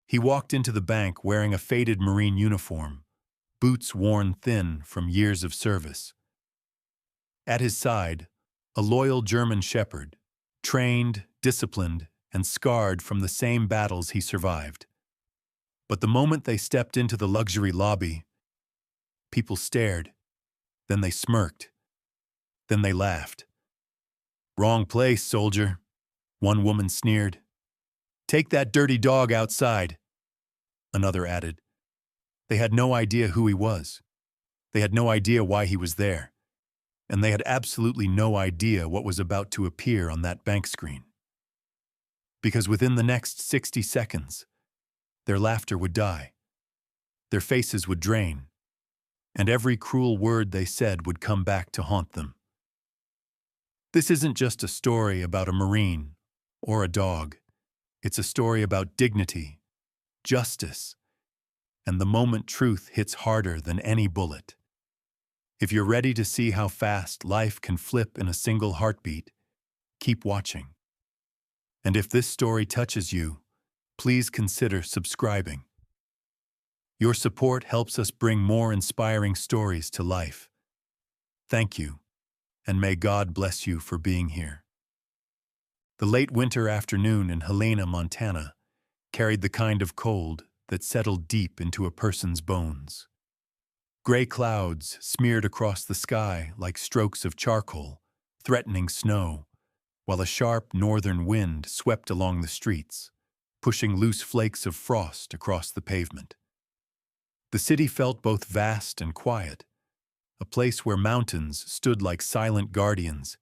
He walked into the bank wearing a faded Marine uniform, boots worn thin from years of service. At his side, a loyal German shepherd, trained, disciplined, and scarred from the same battles he survived. But the moment they stepped into the luxury lobby, people stared, then they smirked, then they laughed. "Wrong place, soldier," one woman sneered. "Take that dirty dog outside," another added. They had no idea who he was. They had no idea why he was there. And they had absolutely no idea what was about to appear on that bank screen. Because within the next 60 seconds, their laughter would die, their faces would drain, and every cruel word they said would come back to haunt them. This isn't just a story about a Marine or a dog. It's a story about dignity, justice, and the moment truth hits harder than any bullet. If you're ready to see how fast life can flip in a single heartbeat, keep watching. And if this story touches you, please consider subscribing. Your support helps us bring more inspiring stories to life. Thank you, and may God bless you for being here. The late winter afternoon in Helena, Montana, carried the kind of cold that settled deep into a person's bones. Gray clouds smeared across the sky like strokes of charcoal, threatening snow, while a sharp northern wind swept along the streets, pushing loose flakes of frost across the pavement. The city felt both vast and quiet, a place where mountains stood like silent guardians,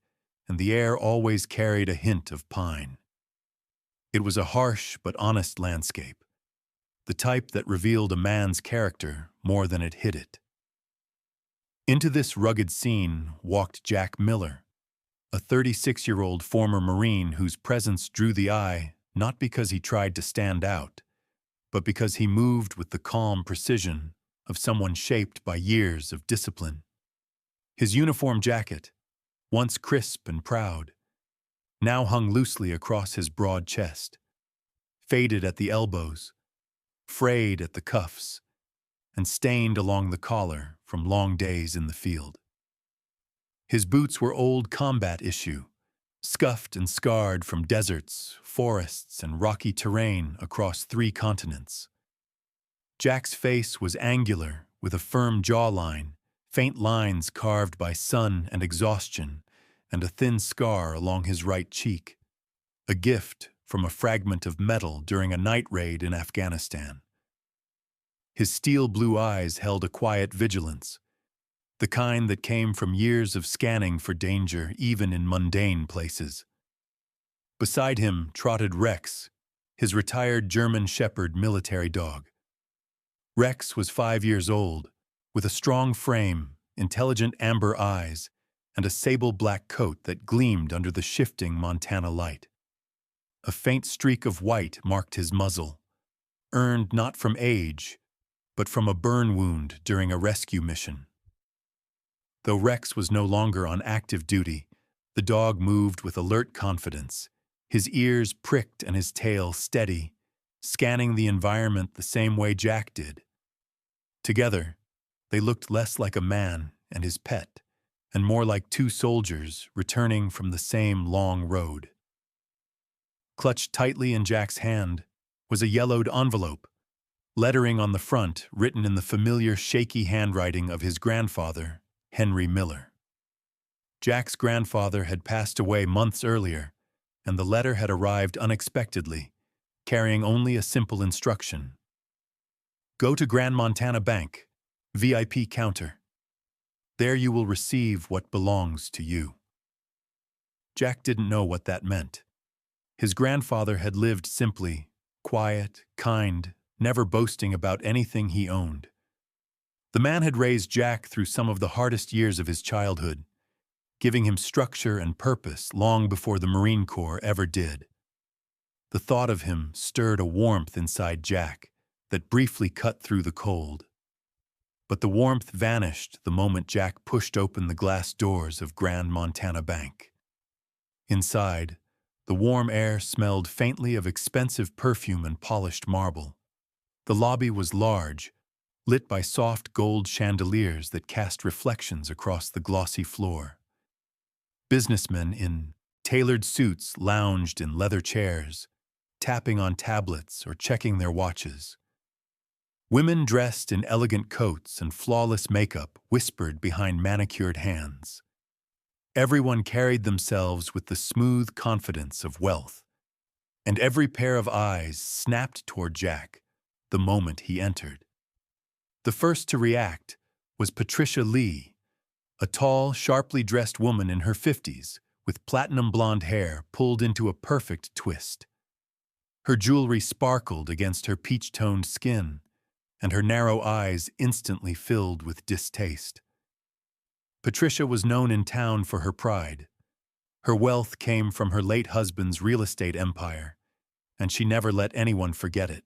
and the air always carried a hint of pine. It was a harsh but honest landscape, the type that revealed a man's character more than it hid it. Into this rugged scene walked Jack Miller, a 36-year-old former Marine whose presence drew the eye not because he tried to stand out, but because he moved with the calm precision of someone shaped by years of discipline. His uniform jacket, once crisp and proud, now hung loosely across his broad chest, faded at the elbows, frayed at the cuffs, and stained along the collar from long days in the field. His boots were old combat issue, scuffed and scarred from deserts, forests, and rocky terrain across 3 continents. Jack's face was angular, with a firm jawline, faint lines carved by sun and exhaustion, and a thin scar along his right cheek, a gift from a fragment of metal during a night raid in Afghanistan. His steel blue eyes held a quiet vigilance, the kind that came from years of scanning for danger even in mundane places. Beside him trotted Rex, his retired German Shepherd military dog. Rex was 5 years old, with a strong frame, intelligent amber eyes, and a sable black coat that gleamed under the shifting Montana light. A faint streak of white marked his muzzle, earned not from age, but from a burn wound during a rescue mission. Though Rex was no longer on active duty, the dog moved with alert confidence, his ears pricked and his tail steady, scanning the environment the same way Jack did. Together, they looked less like a man and his pet, and more like 2 soldiers returning from the same long road. Clutched tightly in Jack's hand was a yellowed envelope, lettering on the front written in the familiar shaky handwriting of his grandfather, Henry Miller. Jack's grandfather had passed away months earlier, and the letter had arrived unexpectedly, carrying only a simple instruction. Go to Grand Montana Bank, VIP counter. There you will receive what belongs to you. Jack didn't know what that meant. His grandfather had lived simply, quiet, kind, never boasting about anything he owned. The man had raised Jack through some of the hardest years of his childhood, giving him structure and purpose long before the Marine Corps ever did. The thought of him stirred a warmth inside Jack that briefly cut through the cold. But the warmth vanished the moment Jack pushed open the glass doors of Grand Montana Bank. Inside, the warm air smelled faintly of expensive perfume and polished marble. The lobby was large, lit by soft gold chandeliers that cast reflections across the glossy floor. Businessmen in tailored suits lounged in leather chairs, tapping on tablets or checking their watches. Women dressed in elegant coats and flawless makeup whispered behind manicured hands. Everyone carried themselves with the smooth confidence of wealth, and every pair of eyes snapped toward Jack the moment he entered. The first to react was Patricia Lee, a tall, sharply dressed woman in her 50s, with platinum blonde hair pulled into a perfect twist. Her jewelry sparkled against her peach-toned skin, and her narrow eyes instantly filled with distaste. Patricia was known in town for her pride. Her wealth came from her late husband's real estate empire, and she never let anyone forget it.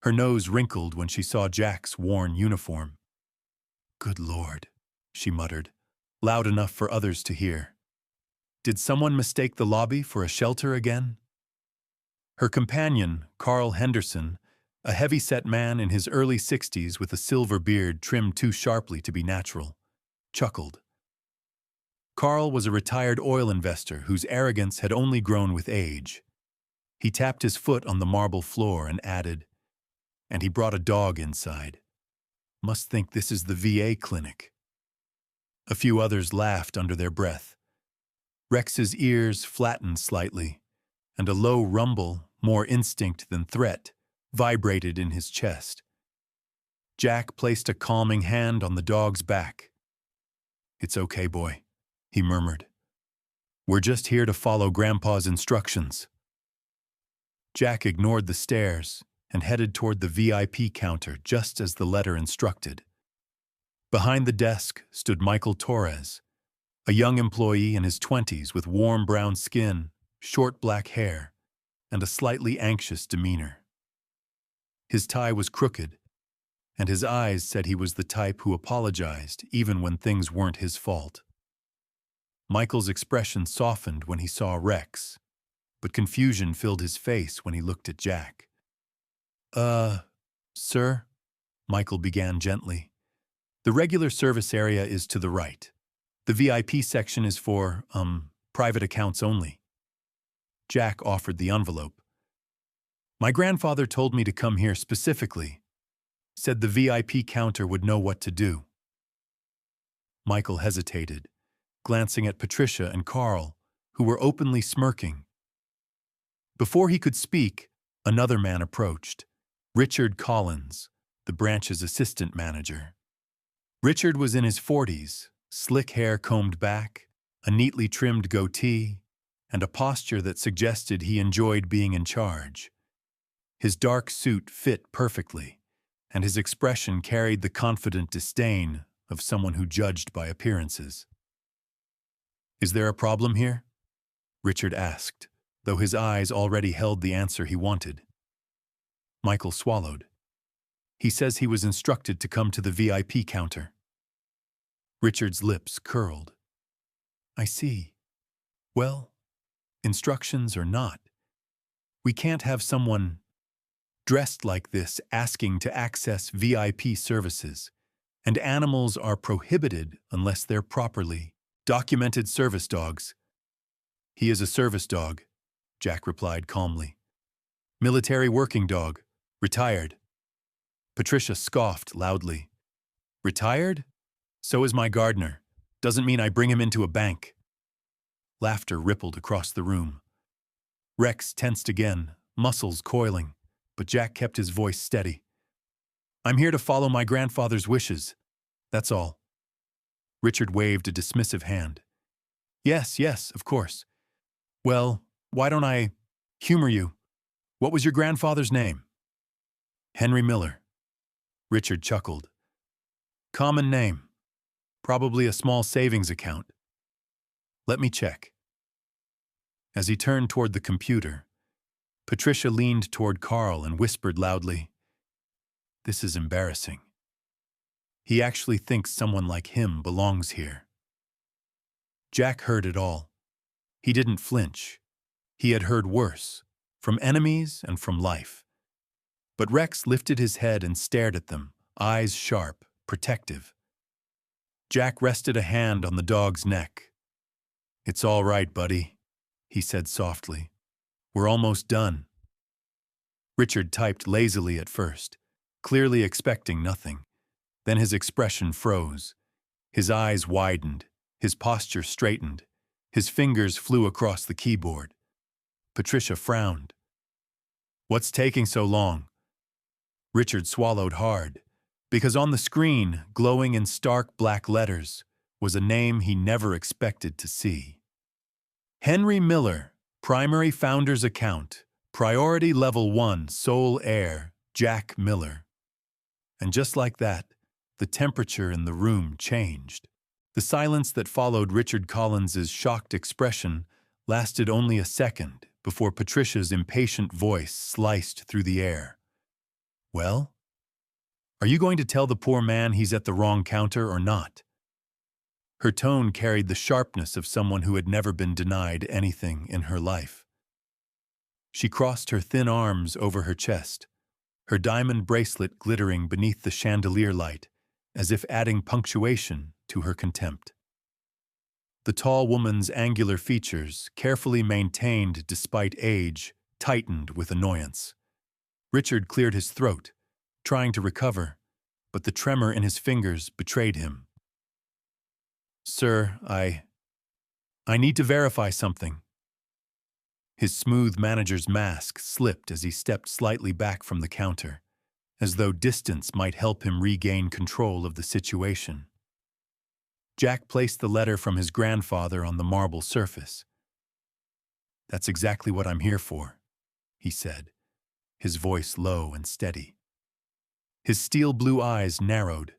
Her nose wrinkled when she saw Jack's worn uniform. "Good Lord," she muttered, loud enough for others to hear. Did someone mistake the lobby for a shelter again? Her companion, Carl Henderson, a heavy-set man in his early 60s with a silver beard trimmed too sharply to be natural, chuckled. Carl was a retired oil investor whose arrogance had only grown with age. He tapped his foot on the marble floor and added, "And he brought a dog inside. Must think this is the VA clinic." A few others laughed under their breath. Rex's ears flattened slightly, and a low rumble, more instinct than threat, vibrated in his chest. Jack placed a calming hand on the dog's back. "It's okay, boy," he murmured. "We're just here to follow Grandpa's instructions." Jack ignored the stares and headed toward the VIP counter just as the letter instructed. Behind the desk stood Michael Torres, a young employee in his 20s with warm brown skin, short black hair, and a slightly anxious demeanor. His tie was crooked, and his eyes said he was the type who apologized even when things weren't his fault. Michael's expression softened when he saw Rex, but confusion filled his face when he looked at Jack. Sir," Michael began gently. "The regular service area is to the right. The VIP section is for, private accounts only." Jack offered the envelope. "My grandfather told me to come here specifically. Said the VIP counter would know what to do." Michael hesitated, glancing at Patricia and Carl, who were openly smirking. Before he could speak, another man approached, Richard Collins, the branch's assistant manager. Richard was in his 40s, slick hair combed back, a neatly trimmed goatee, and a posture that suggested he enjoyed being in charge. His dark suit fit perfectly, and his expression carried the confident disdain of someone who judged by appearances. "Is there a problem here?" Richard asked, though his eyes already held the answer he wanted. Michael swallowed. "He says he was instructed to come to the VIP counter." Richard's lips curled. "I see. Well, instructions or not, we can't have someone dressed like this asking to access VIP services, and animals are prohibited unless they're properly documented service dogs." "He is a service dog," Jack replied calmly. "Military working dog, retired." Patricia scoffed loudly. "Retired? So is my gardener. Doesn't mean I bring him into a bank." Laughter rippled across the room. Rex tensed again, muscles coiling, but Jack kept his voice steady. "I'm here to follow my grandfather's wishes. That's all." Richard waved a dismissive hand. Yes, of course. Well, why don't I humor you? What was your grandfather's name?" "Henry Miller." Richard chuckled. "Common name. Probably a small savings account. Let me check." As he turned toward the computer, Patricia leaned toward Carl and whispered loudly, "This is embarrassing. He actually thinks someone like him belongs here." Jack heard it all. He didn't flinch. He had heard worse, from enemies and from life. But Rex lifted his head and stared at them, eyes sharp, protective. Jack rested a hand on the dog's neck. "It's all right, buddy," he said softly. "We're almost done." Richard typed lazily at first, clearly expecting nothing. Then his expression froze. His eyes widened, his posture straightened, his fingers flew across the keyboard. Patricia frowned. "What's taking so long?" Richard swallowed hard, because on the screen, glowing in stark black letters, was a name he never expected to see. Henry Miller, primary founder's account, priority level 1, sole heir, Jack Miller. And just like that, the temperature in the room changed. The silence that followed Richard Collins's shocked expression lasted only a second before Patricia's impatient voice sliced through the air. "Well? Are you going to tell the poor man he's at the wrong counter or not?" Her tone carried the sharpness of someone who had never been denied anything in her life. She crossed her thin arms over her chest, her diamond bracelet glittering beneath the chandelier light, as if adding punctuation to her contempt. The tall woman's angular features, carefully maintained despite age, tightened with annoyance. Richard cleared his throat, trying to recover, but the tremor in his fingers betrayed him. "Sir, I need to verify something." His smooth manager's mask slipped as he stepped slightly back from the counter, as though distance might help him regain control of the situation. Jack placed the letter from his grandfather on the marble surface. "That's exactly what I'm here for," he said, his voice low and steady. His steel-blue eyes narrowed,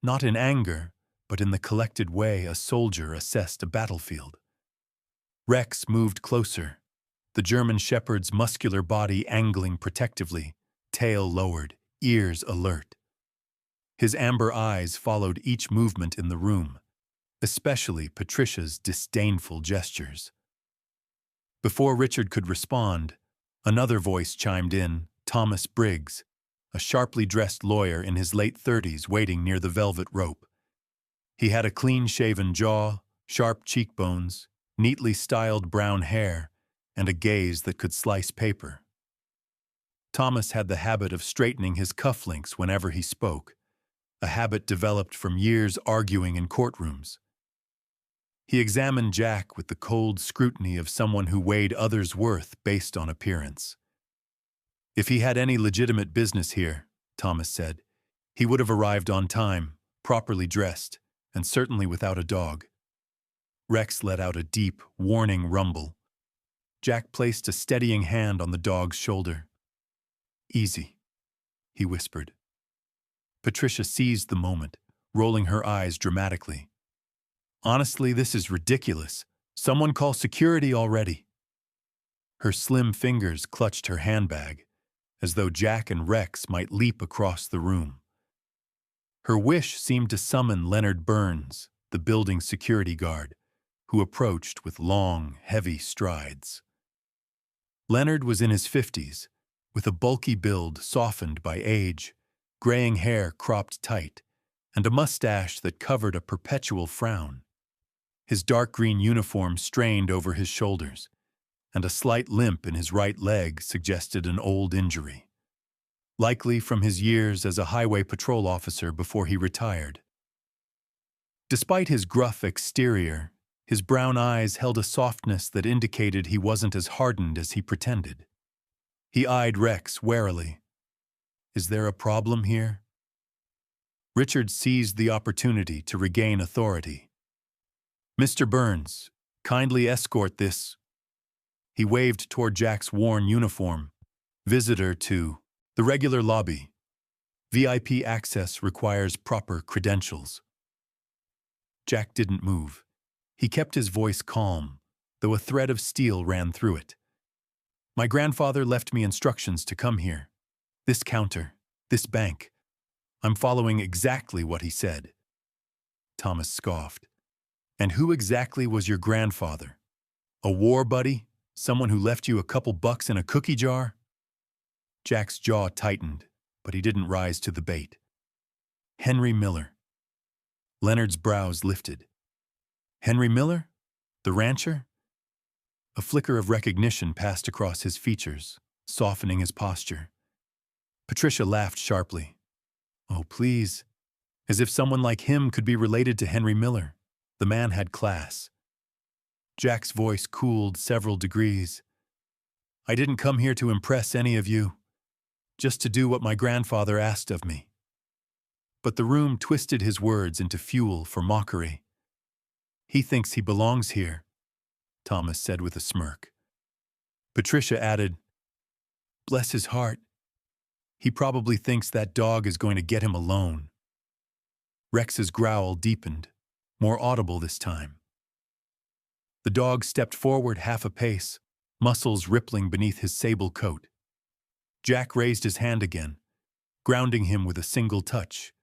not in anger, but in the collected way a soldier assessed a battlefield. Rex moved closer, the German shepherd's muscular body angling protectively, tail lowered, ears alert. His amber eyes followed each movement in the room, especially Patricia's disdainful gestures. Before Richard could respond, another voice chimed in, Thomas Briggs, a sharply dressed lawyer in his late 30s waiting near the velvet rope. He had a clean-shaven jaw, sharp cheekbones, neatly styled brown hair, and a gaze that could slice paper. Thomas had the habit of straightening his cufflinks whenever he spoke, a habit developed from years arguing in courtrooms. He examined Jack with the cold scrutiny of someone who weighed others' worth based on appearance. "If he had any legitimate business here," Thomas said, "he would have arrived on time, properly dressed, and certainly without a dog." Rex let out a deep, warning rumble. Jack placed a steadying hand on the dog's shoulder. "Easy," he whispered. Patricia seized the moment, rolling her eyes dramatically. "Honestly, this is ridiculous. Someone call security already." Her slim fingers clutched her handbag, as though Jack and Rex might leap across the room. Her wish seemed to summon Leonard Burns, the building security guard, who approached with long, heavy strides. Leonard was in his 50s, with a bulky build softened by age, graying hair cropped tight, and a mustache that covered a perpetual frown. His dark green uniform strained over his shoulders, and a slight limp in his right leg suggested an old injury, likely from his years as a highway patrol officer before he retired. Despite his gruff exterior, his brown eyes held a softness that indicated he wasn't as hardened as he pretended. He eyed Rex warily. "Is there a problem here?" Richard seized the opportunity to regain authority. "Mr. Burns, kindly escort this." He waved toward Jack's worn uniform. "Visitor to the regular lobby. VIP access requires proper credentials." Jack didn't move. He kept his voice calm, though a thread of steel ran through it. "My grandfather left me instructions to come here. This counter, this bank. I'm following exactly what he said." Thomas scoffed. "And who exactly was your grandfather? A war buddy? Someone who left you a couple bucks in a cookie jar?" Jack's jaw tightened, but he didn't rise to the bait. Henry Miller. Leonard's brows lifted. Henry Miller? The rancher? A flicker of recognition passed across his features, softening his posture. Patricia laughed sharply. Oh, please. As if someone like him could be related to Henry Miller. The man had class. Jack's voice cooled several degrees. I didn't come here to impress any of you, just to do what my grandfather asked of me. But the room twisted his words into fuel for mockery. He thinks he belongs here, Thomas said with a smirk. Patricia added, bless his heart. He probably thinks that dog is going to get him alone. Rex's growl deepened, more audible this time. The dog stepped forward half a pace, muscles rippling beneath his sable coat. Jack raised his hand again, grounding him with a single touch.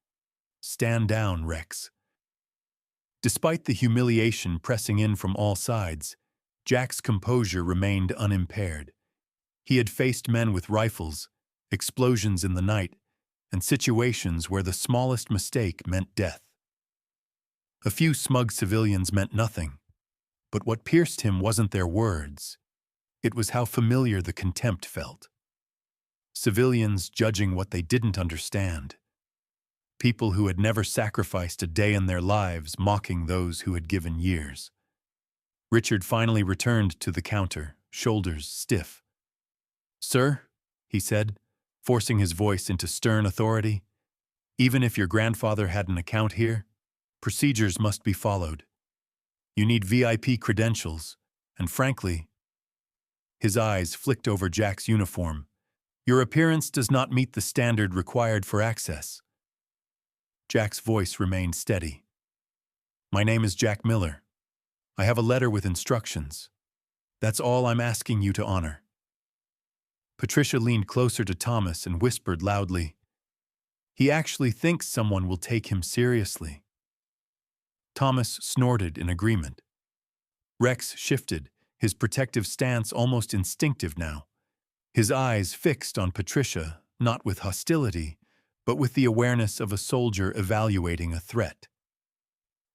Stand down, Rex. Despite the humiliation pressing in from all sides, Jack's composure remained unimpaired. He had faced men with rifles, explosions in the night, and situations where the smallest mistake meant death. A few smug civilians meant nothing, but what pierced him wasn't their words. It was how familiar the contempt felt. Civilians judging what they didn't understand. People who had never sacrificed a day in their lives mocking those who had given years. Richard finally returned to the counter, shoulders stiff. Sir, he said, forcing his voice into stern authority, even if your grandfather had an account here, procedures must be followed. You need VIP credentials, and frankly, his eyes flicked over Jack's uniform. Your appearance does not meet the standard required for access. Jack's voice remained steady. My name is Jack Miller. I have a letter with instructions. That's all I'm asking you to honor. Patricia leaned closer to Thomas and whispered loudly, he actually thinks someone will take him seriously. Thomas snorted in agreement. Rex shifted, his protective stance almost instinctive now. His eyes fixed on Patricia, not with hostility, but with the awareness of a soldier evaluating a threat.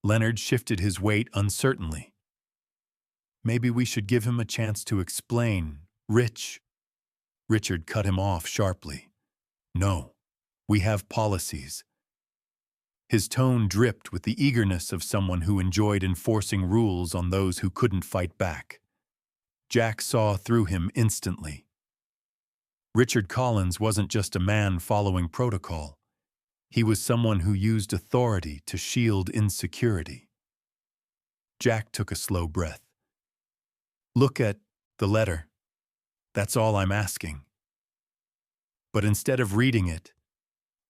Leonard shifted his weight uncertainly. Maybe we should give him a chance to explain. Richard cut him off sharply. No, we have policies. His tone dripped with the eagerness of someone who enjoyed enforcing rules on those who couldn't fight back. Jack saw through him instantly. Richard Collins wasn't just a man following protocol. He was someone who used authority to shield insecurity. Jack took a slow breath. Look at the letter. That's all I'm asking. But instead of reading it,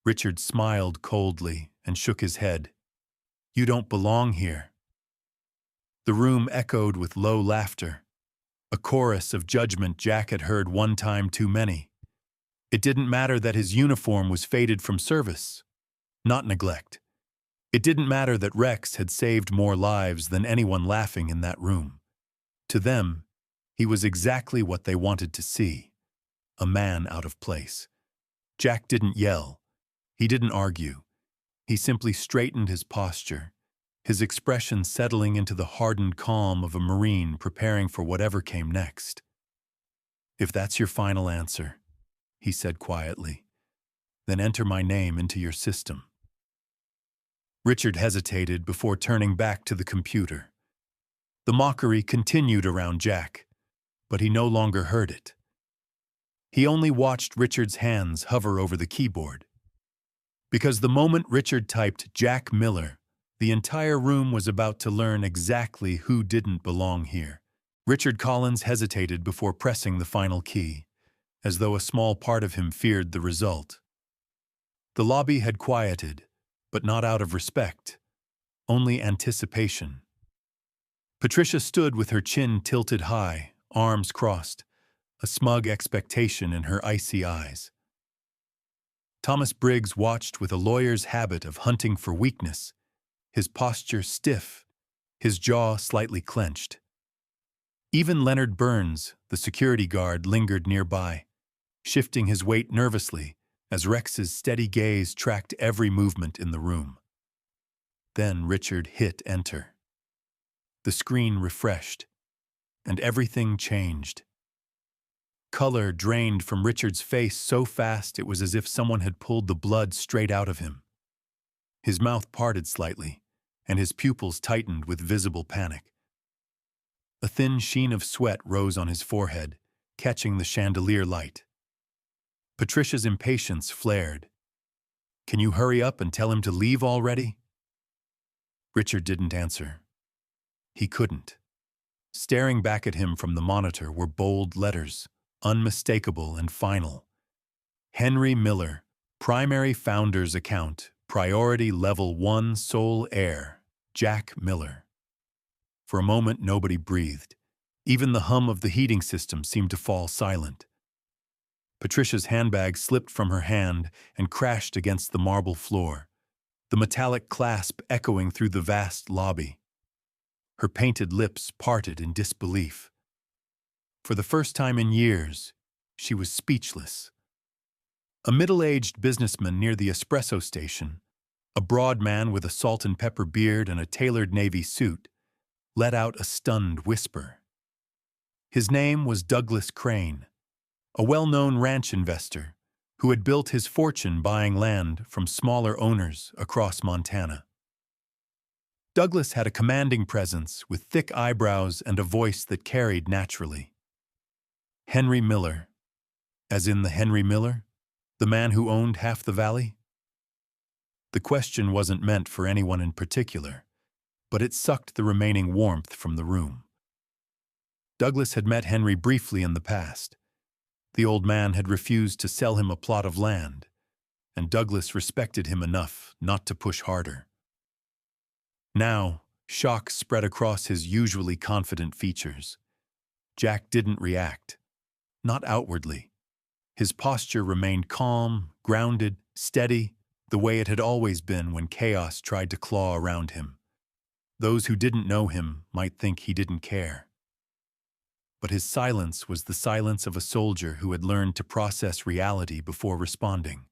Richard smiled coldly and shook his head. You don't belong here. The room echoed with low laughter, a chorus of judgment Jack had heard one time too many. It didn't matter that his uniform was faded from service, not neglect. It didn't matter that Rex had saved more lives than anyone laughing in that room. To them, he was exactly what they wanted to see, a man out of place. Jack didn't yell. He didn't argue. He simply straightened his posture, his expression settling into the hardened calm of a Marine preparing for whatever came next. If that's your final answer, he said quietly, then enter my name into your system. Richard hesitated before turning back to the computer. The mockery continued around Jack, but he no longer heard it. He only watched Richard's hands hover over the keyboard. Because the moment Richard typed Jack Miller, the entire room was about to learn exactly who didn't belong here. Richard Collins hesitated before pressing the final key, as though a small part of him feared the result. The lobby had quieted, but not out of respect, only anticipation. Patricia stood with her chin tilted high, arms crossed, a smug expectation in her icy eyes. Thomas Briggs watched with a lawyer's habit of hunting for weakness, his posture stiff, his jaw slightly clenched. Even Leonard Burns, the security guard, lingered nearby, shifting his weight nervously as Rex's steady gaze tracked every movement in the room. Then Richard hit enter. The screen refreshed, and everything changed. Color drained from Richard's face so fast it was as if someone had pulled the blood straight out of him. His mouth parted slightly, and his pupils tightened with visible panic. A thin sheen of sweat rose on his forehead, catching the chandelier light. Patricia's impatience flared. "Can you hurry up and tell him to leave already?" Richard didn't answer. He couldn't. Staring back at him from the monitor were bold letters, unmistakable and final. Henry Miller, primary founder's account, priority level 1 sole heir, Jack Miller. For a moment, nobody breathed. Even the hum of the heating system seemed to fall silent. Patricia's handbag slipped from her hand and crashed against the marble floor, the metallic clasp echoing through the vast lobby. Her painted lips parted in disbelief. For the first time in years, she was speechless. A middle-aged businessman near the espresso station, a broad man with a salt and pepper beard and a tailored navy suit, let out a stunned whisper. His name was Douglas Crane, a well-known ranch investor who had built his fortune buying land from smaller owners across Montana. Douglas had a commanding presence with thick eyebrows and a voice that carried naturally. Henry Miller, as in the Henry Miller, the man who owned half the valley? The question wasn't meant for anyone in particular, but it sucked the remaining warmth from the room. Douglas had met Henry briefly in the past. The old man had refused to sell him a plot of land, and Douglas respected him enough not to push harder. Now, shock spread across his usually confident features. Jack didn't react, not outwardly. His posture remained calm, grounded, steady, the way it had always been when chaos tried to claw around him. Those who didn't know him might think he didn't care. But his silence was the silence of a soldier who had learned to process reality before responding.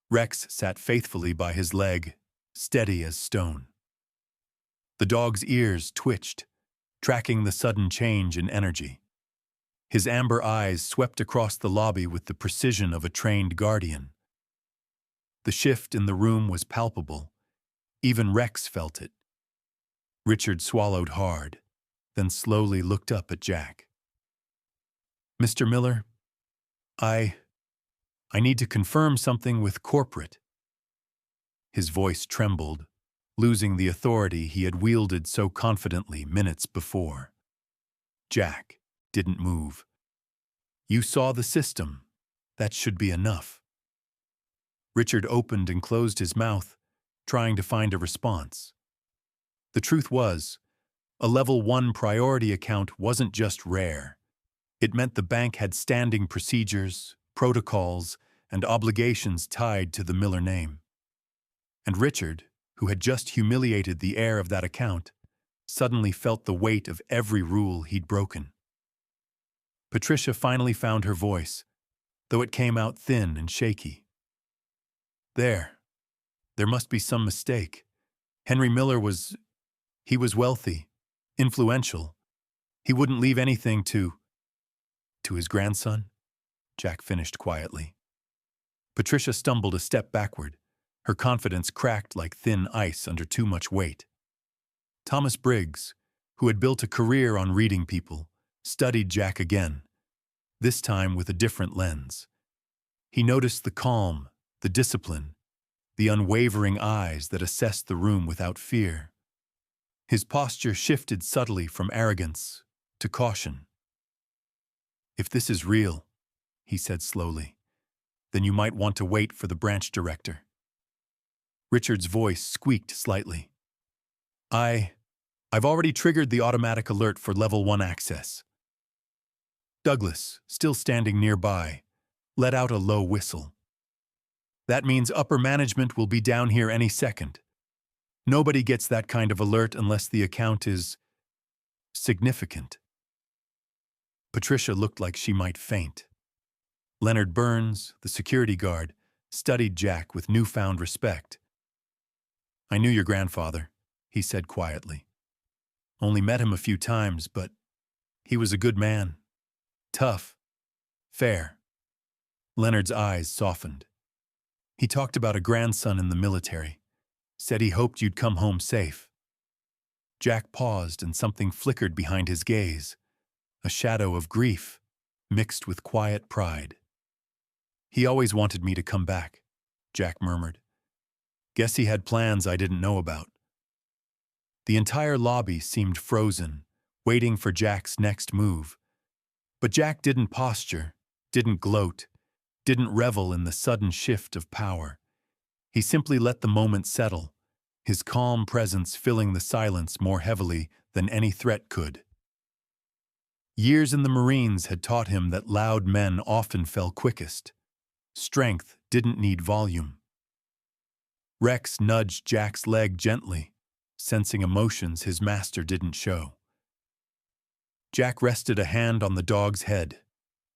Rex sat faithfully by his leg, steady as stone. The dog's ears twitched, tracking the sudden change in energy. His amber eyes swept across the lobby with the precision of a trained guardian. The shift in the room was palpable. Even Rex felt it. Richard swallowed hard, then slowly looked up at Jack. "Mr. Miller, I need to confirm something with corporate." His voice trembled, losing the authority he had wielded so confidently minutes before. Jack didn't move. "You saw the system. That should be enough." Richard opened and closed his mouth, trying to find a response. The truth was, a level 1 priority account wasn't just rare. It meant the bank had standing procedures, protocols, and obligations tied to the Miller name. And Richard, who had just humiliated the heir of that account, suddenly felt the weight of every rule he'd broken. Patricia finally found her voice, though it came out thin and shaky. There must be some mistake. Henry Miller was wealthy, influential. He wouldn't leave anything to his grandson, Jack finished quietly. Patricia stumbled a step backward, her confidence cracked like thin ice under too much weight. Thomas Briggs, who had built a career on reading people, studied Jack again, this time with a different lens. He noticed the calm, the discipline, the unwavering eyes that assessed the room without fear. His posture shifted subtly from arrogance to caution. "If this is real," he said slowly, "then you might want to wait for the branch director." Richard's voice squeaked slightly. I've already triggered the automatic alert for level 1 access." Douglas, still standing nearby, let out a low whistle. "That means upper management will be down here any second. Nobody gets that kind of alert unless the account is significant." Patricia looked like she might faint. Leonard Burns, the security guard, studied Jack with newfound respect. "I knew your grandfather," he said quietly. "Only met him a few times, but he was a good man. Tough. Fair." Leonard's eyes softened. "He talked about a grandson in the military. Said he hoped you'd come home safe." Jack paused and something flickered behind his gaze, a shadow of grief mixed with quiet pride. "He always wanted me to come back," Jack murmured. "Guess he had plans I didn't know about." The entire lobby seemed frozen, waiting for Jack's next move. But Jack didn't posture, didn't gloat, didn't revel in the sudden shift of power. He simply let the moment settle, his calm presence filling the silence more heavily than any threat could. Years in the Marines had taught him that loud men often fell quickest. Strength didn't need volume. Rex nudged Jack's leg gently, sensing emotions his master didn't show. Jack rested a hand on the dog's head,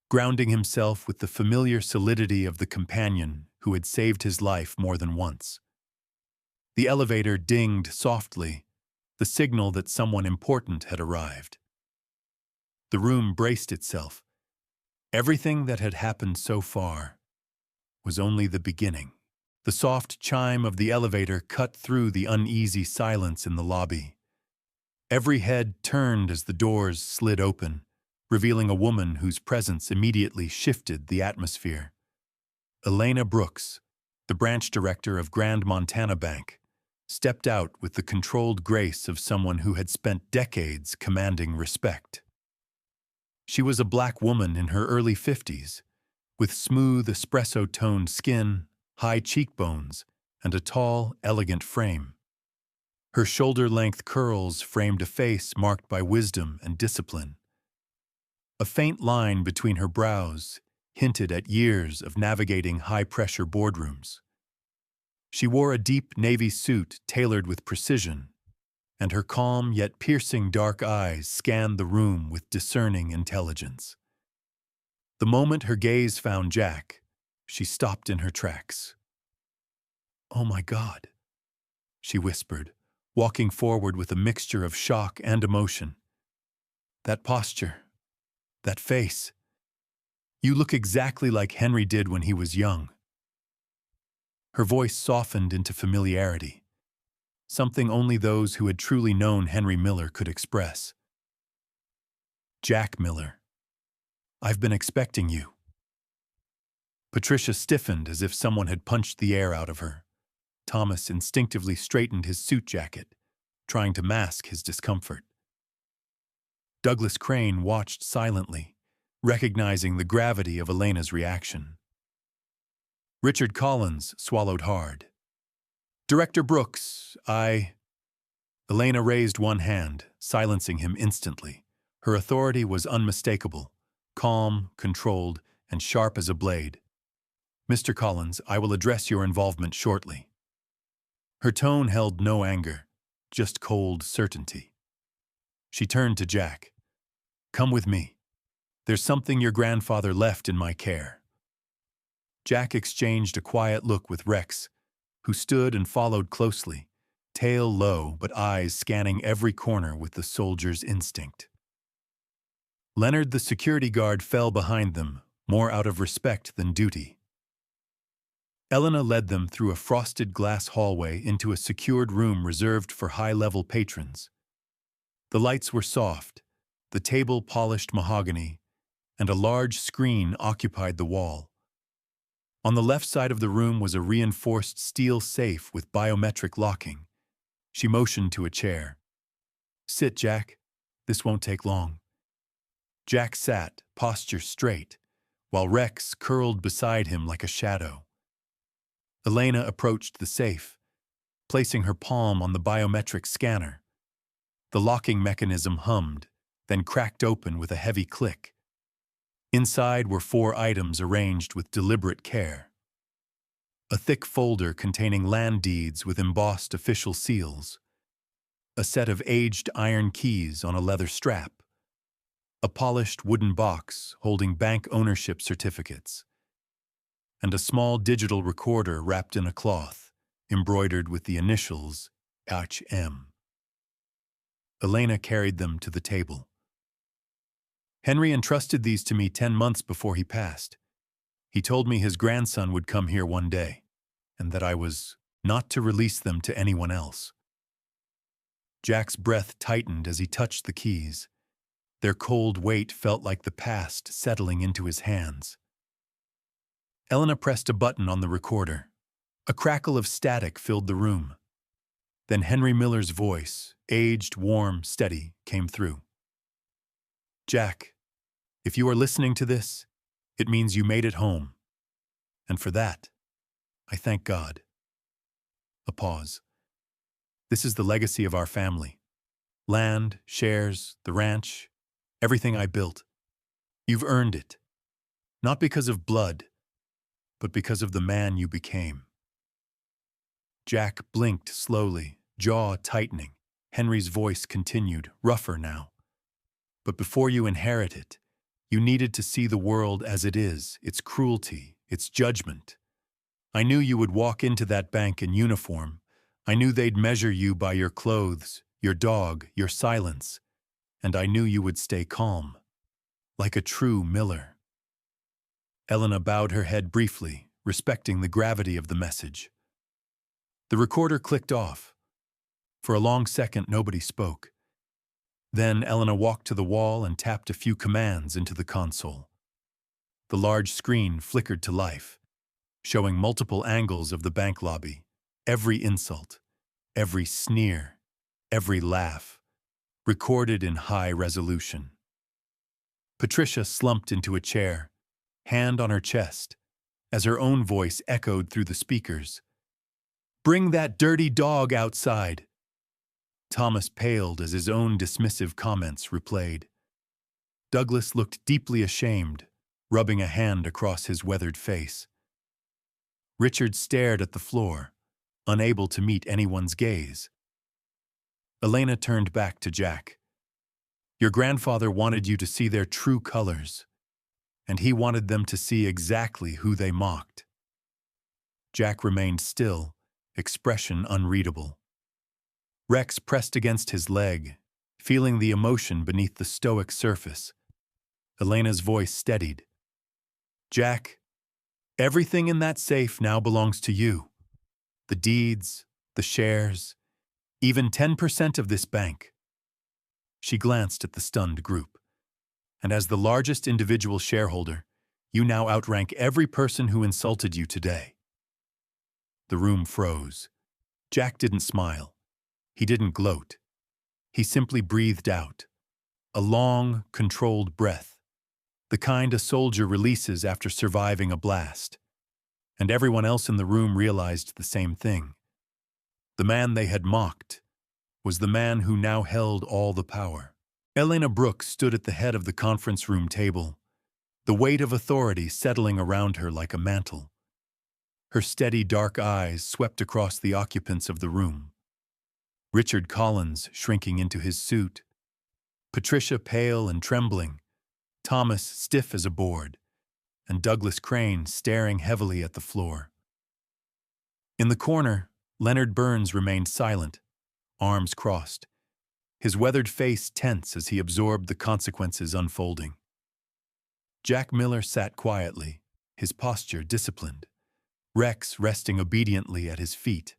grounding himself with the familiar solidity of the companion who had saved his life more than once. The elevator dinged softly, the signal that someone important had arrived. The room braced itself. Everything that had happened so far was only the beginning. The soft chime of the elevator cut through the uneasy silence in the lobby. Every head turned as the doors slid open, revealing a woman whose presence immediately shifted the atmosphere. Elena Brooks, the branch director of Grand Montana Bank, stepped out with the controlled grace of someone who had spent decades commanding respect. She was a black woman in her early 50s, with smooth espresso-toned skin, high cheekbones, and a tall, elegant frame. Her shoulder-length curls framed a face marked by wisdom and discipline. A faint line between her brows hinted at years of navigating high-pressure boardrooms. She wore a deep navy suit tailored with precision, and her calm yet piercing dark eyes scanned the room with discerning intelligence. The moment her gaze found Jack, she stopped in her tracks. "Oh my God," she whispered, walking forward with a mixture of shock and emotion. "That posture, that face. You look exactly like Henry did when he was young." Her voice softened into familiarity, something only those who had truly known Henry Miller could express. "Jack Miller. I've been expecting you." Patricia stiffened as if someone had punched the air out of her. Thomas instinctively straightened his suit jacket, trying to mask his discomfort. Douglas Crane watched silently, recognizing the gravity of Elena's reaction. Richard Collins swallowed hard. "Director Brooks, Elena raised one hand, silencing him instantly. Her authority was unmistakable, calm, controlled, and sharp as a blade. "Mr. Collins, I will address your involvement shortly." Her tone held no anger, just cold certainty. She turned to Jack. "Come with me. There's something your grandfather left in my care." Jack exchanged a quiet look with Rex, who stood and followed closely, tail low but eyes scanning every corner with the soldier's instinct. Leonard the security guard fell behind them, more out of respect than duty. Elena led them through a frosted glass hallway into a secured room reserved for high-level patrons. The lights were soft, the table polished mahogany, and a large screen occupied the wall. On the left side of the room was a reinforced steel safe with biometric locking. She motioned to a chair. "Sit, Jack. This won't take long." Jack sat, posture straight, while Rex curled beside him like a shadow. Elena approached the safe, placing her palm on the biometric scanner. The locking mechanism hummed, then cracked open with a heavy click. Inside were 4 items arranged with deliberate care. A thick folder containing land deeds with embossed official seals. A set of aged iron keys on a leather strap. A polished wooden box holding bank ownership certificates. and a small digital recorder wrapped in a cloth, embroidered with the initials HM. Elena carried them to the table. Henry entrusted these to me 10 months before he passed. He told me his grandson would come here one day, and that I was not to release them to anyone else. Jack's breath tightened as he touched the keys. Their cold weight felt like the past settling into his hands. Elena pressed a button on the recorder. A crackle of static filled the room. Then Henry Miller's voice, aged, warm, steady, came through. Jack, if you are listening to this, it means you made it home. And for that, I thank God. A pause. This is the legacy of our family. Land, shares, the ranch, everything I built. You've earned it. Not because of blood, but because of the man you became. Jack blinked slowly, jaw tightening. Henry's voice continued, rougher now. But before you inherit it, you needed to see the world as it is, its cruelty, its judgment. I knew you would walk into that bank in uniform. I knew they'd measure you by your clothes, your dog, your silence. And I knew you would stay calm, like a true Miller. Elena bowed her head briefly, respecting the gravity of the message. The recorder clicked off. For a long second, nobody spoke. Then Elena walked to the wall and tapped a few commands into the console. The large screen flickered to life, showing multiple angles of the bank lobby, every insult, every sneer, every laugh, recorded in high resolution. Patricia slumped into a chair, hand on her chest, as her own voice echoed through the speakers. "Bring that dirty dog outside." Thomas paled as his own dismissive comments replayed. Douglas looked deeply ashamed, rubbing a hand across his weathered face. Richard stared at the floor, unable to meet anyone's gaze. Elena turned back to Jack. "Your grandfather wanted you to see their true colors, and he wanted them to see exactly who they mocked." Jack remained still, expression unreadable. Rex pressed against his leg, feeling the emotion beneath the stoic surface. Elena's voice steadied. "Jack, everything in that safe now belongs to you. The deeds, the shares, even 10% of this bank." She glanced at the stunned group. "And as the largest individual shareholder, you now outrank every person who insulted you today." The room froze. Jack didn't smile. He didn't gloat. He simply breathed out. A long, controlled breath. The kind a soldier releases after surviving a blast. And everyone else in the room realized the same thing. The man they had mocked was the man who now held all the power. Elena Brooks stood at the head of the conference room table, the weight of authority settling around her like a mantle. Her steady dark eyes swept across the occupants of the room. Richard Collins shrinking into his suit, Patricia pale and trembling, Thomas stiff as a board, and Douglas Crane staring heavily at the floor. In the corner, Leonard Burns remained silent, arms crossed, his weathered face tense as he absorbed the consequences unfolding. Jack Miller sat quietly, his posture disciplined, Rex resting obediently at his feet,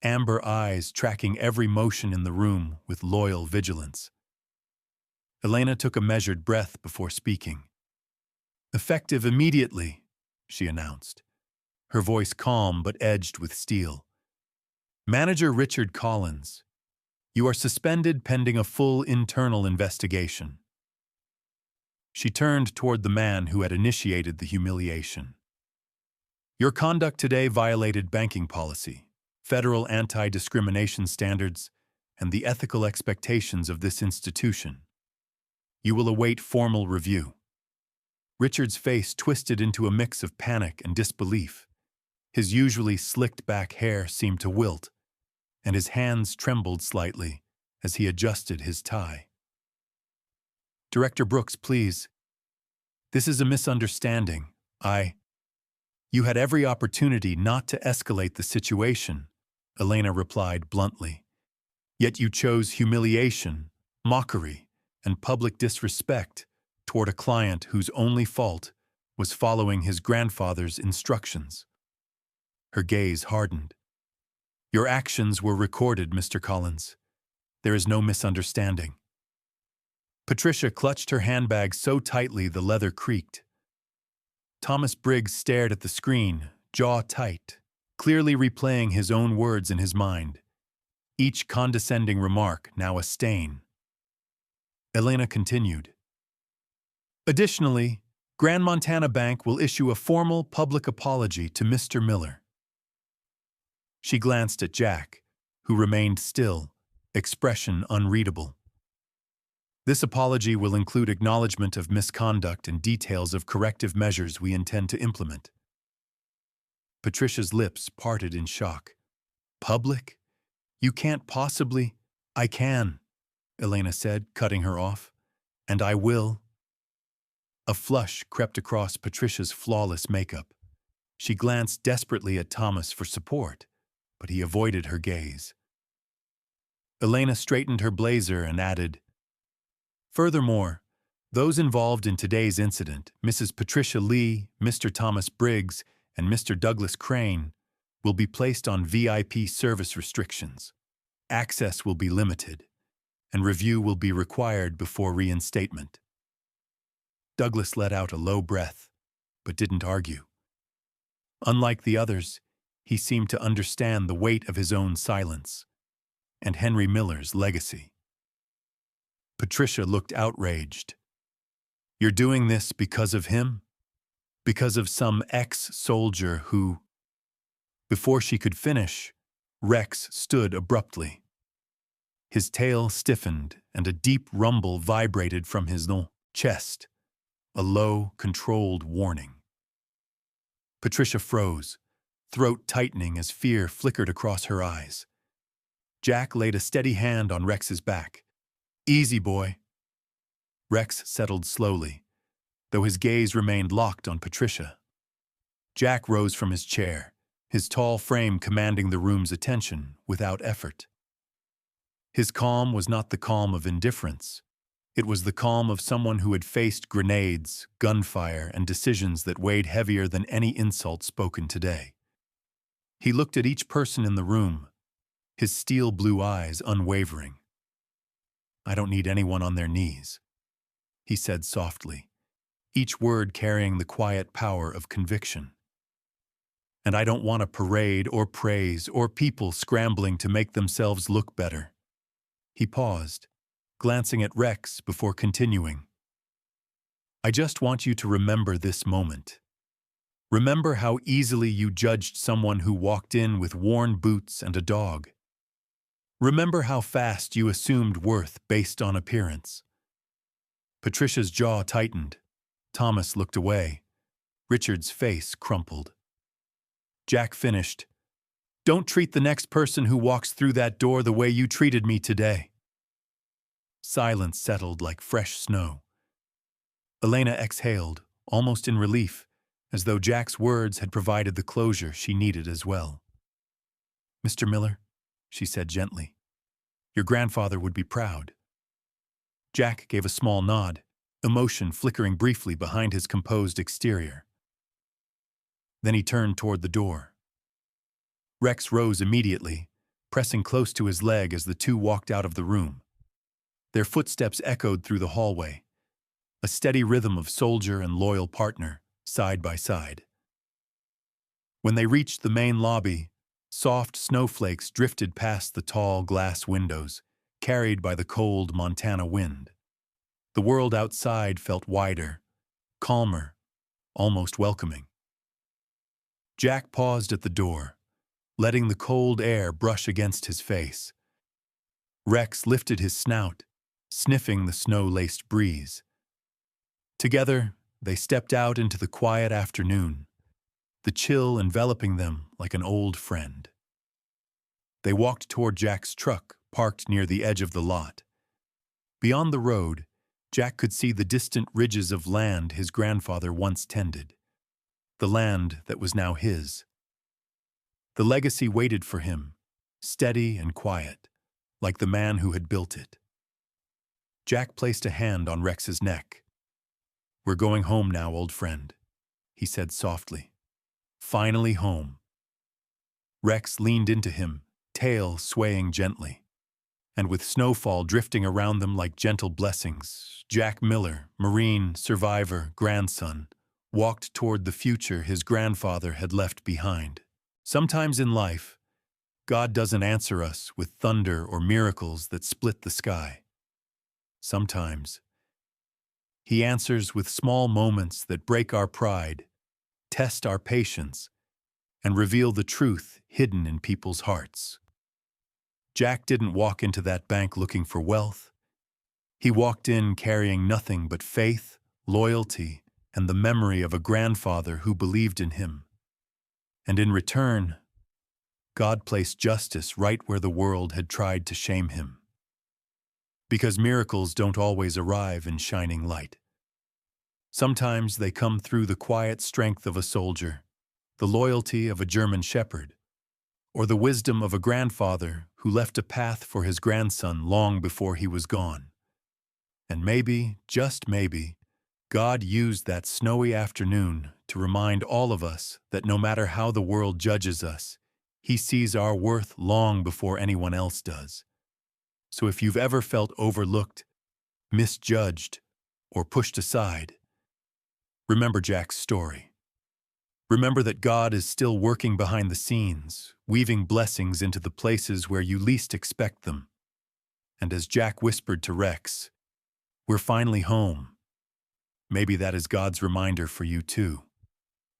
amber eyes tracking every motion in the room with loyal vigilance. Elena took a measured breath before speaking. "Effective immediately," she announced, her voice calm but edged with steel. "Manager Richard Collins, you are suspended pending a full internal investigation." She turned toward the man who had initiated the humiliation. "Your conduct today violated banking policy, federal anti-discrimination standards, and the ethical expectations of this institution. You will await formal review." Richard's face twisted into a mix of panic and disbelief. His usually slicked-back hair seemed to wilt, and his hands trembled slightly as he adjusted his tie. "Director Brooks, please. This is a misunderstanding. You had every opportunity not to escalate the situation, Elena replied bluntly. Yet you chose humiliation, mockery, and public disrespect toward a client whose only fault was following his grandfather's instructions. Her gaze hardened. Your actions were recorded, Mr. Collins. There is no misunderstanding. Patricia clutched her handbag so tightly the leather creaked. Thomas Briggs stared at the screen, jaw tight, clearly replaying his own words in his mind, each condescending remark now a stain. Elena continued. Additionally, Grand Montana Bank will issue a formal public apology to Mr. Miller. She glanced at Jack, who remained still, expression unreadable. This apology will include acknowledgement of misconduct and details of corrective measures we intend to implement. Patricia's lips parted in shock. Public? You can't possibly— I can, Elena said, cutting her off. And I will. A flush crept across Patricia's flawless makeup. She glanced desperately at Thomas for support, but he avoided her gaze. Elena straightened her blazer and added, Furthermore, those involved in today's incident, Mrs. Patricia Lee, Mr. Thomas Briggs, and Mr. Douglas Crane, will be placed on VIP service restrictions. Access will be limited, and review will be required before reinstatement. Douglas let out a low breath, but didn't argue. Unlike the others, he seemed to understand the weight of his own silence and Henry Miller's legacy. Patricia looked outraged. You're doing this because of him? Because of some ex-soldier who— Before she could finish, Rex stood abruptly. His tail stiffened and a deep rumble vibrated from his chest, a low, controlled warning. Patricia froze, throat tightening as fear flickered across her eyes. Jack laid a steady hand on Rex's back. Easy, boy. Rex settled slowly, though his gaze remained locked on Patricia. Jack rose from his chair, his tall frame commanding the room's attention without effort. His calm was not the calm of indifference. It was the calm of someone who had faced grenades, gunfire, and decisions that weighed heavier than any insult spoken today. He looked at each person in the room, his steel blue eyes unwavering. I don't need anyone on their knees, he said softly, each word carrying the quiet power of conviction. And I don't want a parade or praise or people scrambling to make themselves look better. He paused, glancing at Rex before continuing. I just want you to remember this moment. Remember how easily you judged someone who walked in with worn boots and a dog. Remember how fast you assumed worth based on appearance. Patricia's jaw tightened. Thomas looked away. Richard's face crumpled. Jack finished. Don't treat the next person who walks through that door the way you treated me today. Silence settled like fresh snow. Elena exhaled, almost in relief, as though Jack's words had provided the closure she needed as well. Mr. Miller, she said gently, your grandfather would be proud. Jack gave a small nod, emotion flickering briefly behind his composed exterior. Then he turned toward the door. Rex rose immediately, pressing close to his leg as the two walked out of the room. Their footsteps echoed through the hallway, a steady rhythm of soldier and loyal partner, side by side. When they reached the main lobby, soft snowflakes drifted past the tall glass windows, carried by the cold Montana wind. The world outside felt wider, calmer, almost welcoming. Jack paused at the door, letting the cold air brush against his face. Rex lifted his snout, sniffing the snow-laced breeze. Together, they stepped out into the quiet afternoon, the chill enveloping them like an old friend. They walked toward Jack's truck, parked near the edge of the lot. Beyond the road, Jack could see the distant ridges of land his grandfather once tended. the land that was now his. The legacy waited for him, steady and quiet, like the man who had built it. Jack placed a hand on Rex's neck. "We're going home now, old friend," he said softly. "Finally home." Rex leaned into him, tail swaying gently. And with snowfall drifting around them like gentle blessings, Jack Miller, Marine, survivor, grandson, walked toward the future his grandfather had left behind. Sometimes in life, God doesn't answer us with thunder or miracles that split the sky. Sometimes, He answers with small moments that break our pride, test our patience, and reveal the truth hidden in people's hearts. Jack didn't walk into that bank looking for wealth. He walked in carrying nothing but faith, loyalty, and the memory of a grandfather who believed in him. And in return, God placed justice right where the world had tried to shame him. Because miracles don't always arrive in shining light. Sometimes they come through the quiet strength of a soldier, the loyalty of a German shepherd, or the wisdom of a grandfather who left a path for his grandson long before he was gone. And maybe, just maybe, God used that snowy afternoon to remind all of us that no matter how the world judges us, He sees our worth long before anyone else does. So if you've ever felt overlooked, misjudged, or pushed aside, remember Jack's story. Remember that God is still working behind the scenes, weaving blessings into the places where you least expect them. And as Jack whispered to Rex, "We're finally home." Maybe that is God's reminder for you too,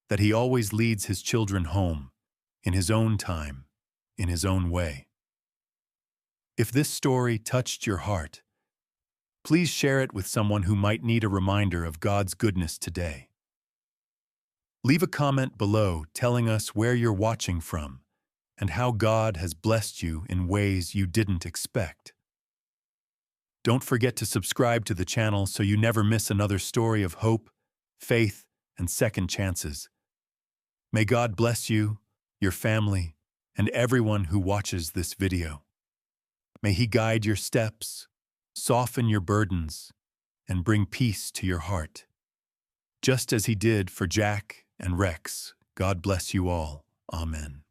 that He always leads His children home, in His own time, in His own way. If this story touched your heart, please share it with someone who might need a reminder of God's goodness today. Leave a comment below telling us where you're watching from and how God has blessed you in ways you didn't expect. Don't forget to subscribe to the channel so you never miss another story of hope, faith, and second chances. May God bless you, your family, and everyone who watches this video. May He guide your steps, soften your burdens, and bring peace to your heart. Just as He did for Jack and Rex, God bless you all. Amen.